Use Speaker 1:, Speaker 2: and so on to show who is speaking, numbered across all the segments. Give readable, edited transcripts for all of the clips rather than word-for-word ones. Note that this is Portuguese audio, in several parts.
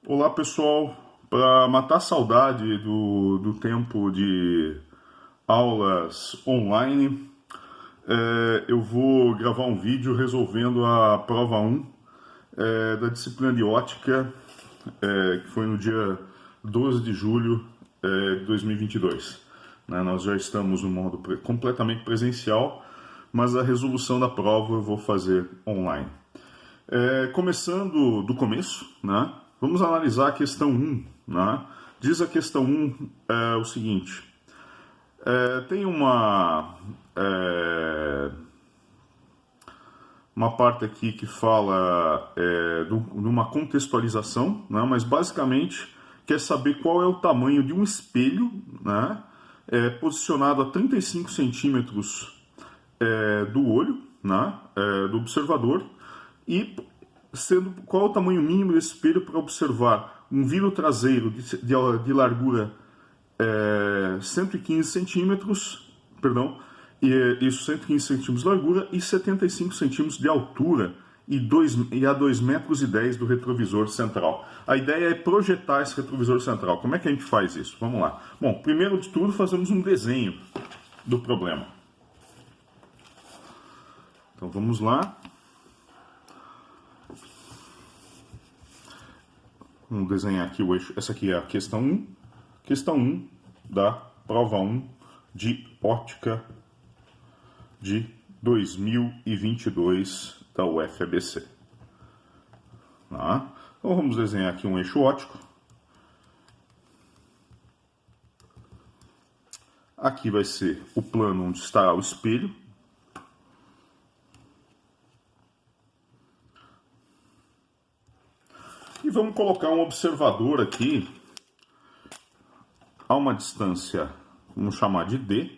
Speaker 1: Olá pessoal, para matar a saudade do tempo de aulas online, eu vou gravar um vídeo resolvendo a prova 1 da disciplina de ótica, que foi no dia 12 de julho de 2022. Né? Nós já estamos no modo completamente presencial, mas a resolução da prova eu vou fazer online. Começando do começo, né? Vamos analisar a questão 1. Né? Diz a questão 1 o seguinte: tem uma parte aqui que fala de uma contextualização, né? Mas basicamente quer saber qual é o tamanho de um espelho, né? Posicionado a 35 centímetros do olho, né? Do observador, e sendo qual é o tamanho mínimo desse espelho para observar um vidro traseiro de largura 115 centímetros, perdão, isso 115 centímetros de largura e 75 centímetros de altura e a 2,10 metros do retrovisor central. A ideia é projetar esse retrovisor central. Como é que a gente faz isso? Vamos lá. Bom, primeiro de tudo fazemos um desenho do problema. Então vamos lá. Vamos desenhar aqui o eixo. Essa aqui é a questão 1. Questão 1 da prova 1 de ótica de 2022 da UFABC. Tá? Então vamos desenhar aqui um eixo óptico. Aqui vai ser o plano onde está o espelho. E vamos colocar um observador aqui a uma distância, vamos chamar de D.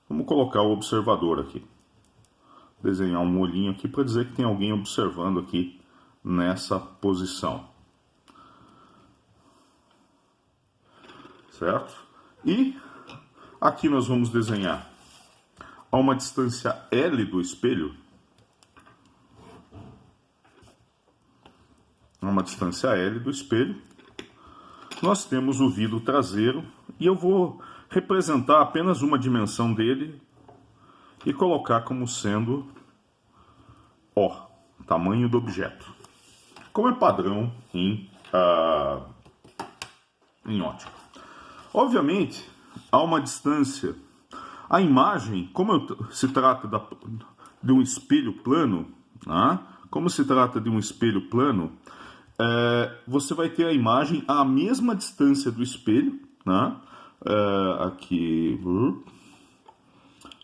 Speaker 1: Vamos colocar o observador aqui. Desenhar um olhinho aqui para dizer que tem alguém observando aqui nessa posição. Certo? E aqui nós vamos desenhar a uma distância L do espelho. Uma distância L do espelho, nós temos o vidro traseiro e eu vou representar apenas uma dimensão dele e colocar como sendo O, tamanho do objeto, como é padrão em ótica. Obviamente, há uma distância. A imagem, como se trata de um espelho plano, né? Como se trata de um espelho plano, você vai ter a imagem à mesma distância do espelho, né? Aqui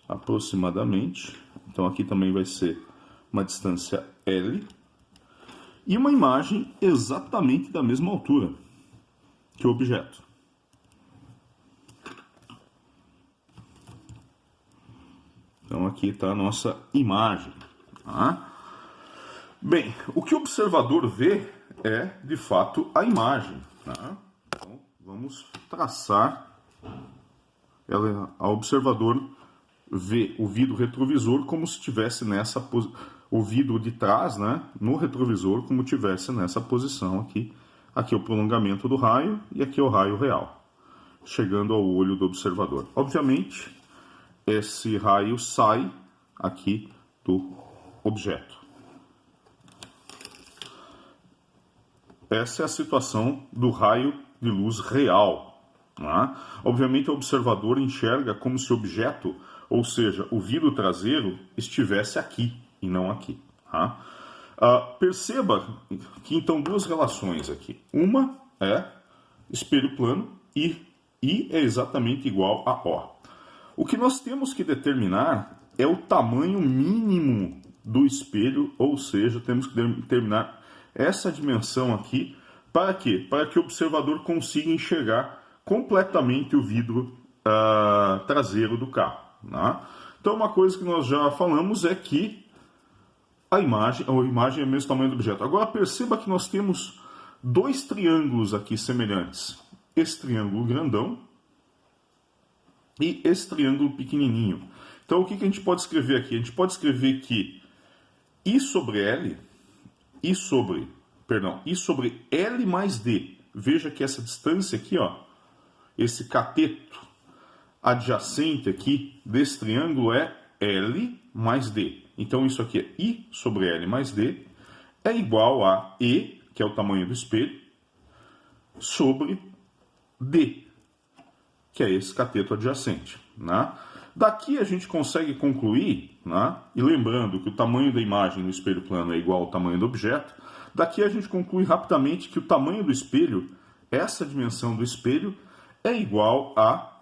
Speaker 1: aproximadamente. Então aqui também vai ser uma distância L e uma imagem exatamente da mesma altura que o objeto. Então aqui está a nossa imagem. Tá? Bem, o que o observador vê é, de fato, a imagem. Tá? Então, vamos traçar. A observador vê o vidro retrovisor como se estivesse nessa posição. O vidro de trás, né, no retrovisor, como tivesse nessa posição aqui. Aqui é o prolongamento do raio e aqui é o raio real, chegando ao olho do observador. Obviamente, esse raio sai aqui do objeto. Essa é a situação do raio de luz real. Né? Obviamente, o observador enxerga como se o objeto, ou seja, o vidro traseiro, estivesse aqui e não aqui. Tá? Perceba que então duas relações aqui. Uma é espelho plano e I é exatamente igual a O. O que nós temos que determinar é o tamanho mínimo do espelho, ou seja, temos que determinar essa dimensão aqui, para quê? Para que o observador consiga enxergar completamente o vidro traseiro do carro. Né? Então, uma coisa que nós já falamos é que a imagem é o mesmo tamanho do objeto. Agora, perceba que nós temos dois triângulos aqui semelhantes. Esse triângulo grandão e esse triângulo pequenininho. Então, o que a gente pode escrever aqui? A gente pode escrever que I sobre L, I sobre I sobre L mais D. Veja que essa distância aqui, ó, esse cateto adjacente aqui desse triângulo é L mais D. Então isso aqui é I sobre L mais D é igual a E, que é o tamanho do espelho, sobre D, que é esse cateto adjacente, né? Daqui a gente consegue concluir, né? E lembrando que o tamanho da imagem no espelho plano é igual ao tamanho do objeto, daqui a gente conclui rapidamente que o tamanho do espelho, essa dimensão do espelho, é igual a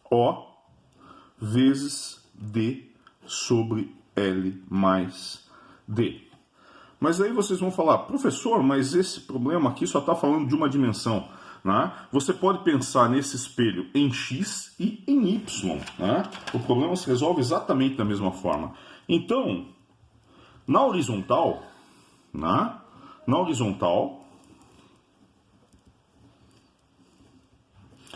Speaker 1: O vezes D sobre L mais D. Mas aí vocês vão falar, professor, mas esse problema aqui só está falando de uma dimensão. Né? Você pode pensar nesse espelho em X e em Y. Né? O problema se resolve exatamente da mesma forma. Então, na horizontal,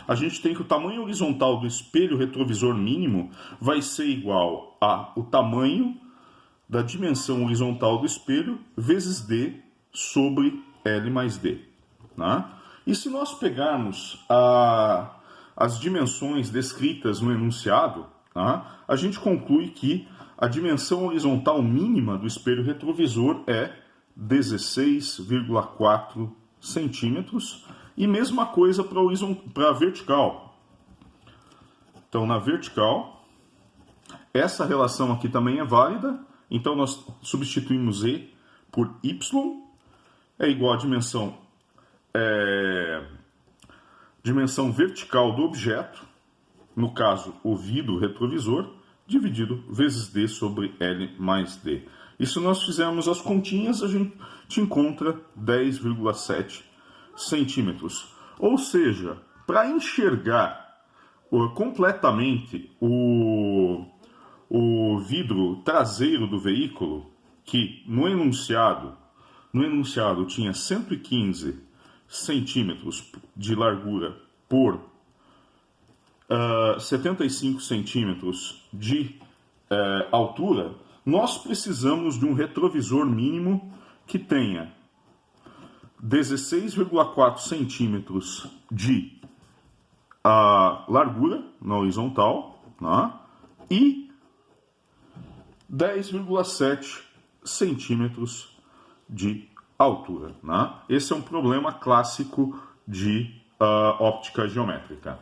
Speaker 1: a gente tem que o tamanho horizontal do espelho retrovisor mínimo vai ser igual ao tamanho da dimensão horizontal do espelho vezes D sobre L mais D. Né? E se nós pegarmos as dimensões descritas no enunciado, tá, a gente conclui que a dimensão horizontal mínima do espelho retrovisor é 16,4 centímetros e mesma coisa para a vertical. Então, na vertical, essa relação aqui também é válida, então nós substituímos E por Y, é igual a dimensão vertical do objeto, no caso o vidro retrovisor, dividido vezes D sobre L mais D. E se nós fizermos as continhas, a gente encontra 10,7 centímetros. Ou seja, para enxergar completamente o vidro traseiro do veículo, que no enunciado tinha 115 centímetros de largura por 75 centímetros de altura, nós precisamos de um retrovisor mínimo que tenha 16,4 centímetros de largura na horizontal, né, e 10,7 centímetros de altura. Né? Esse é um problema clássico de óptica geométrica.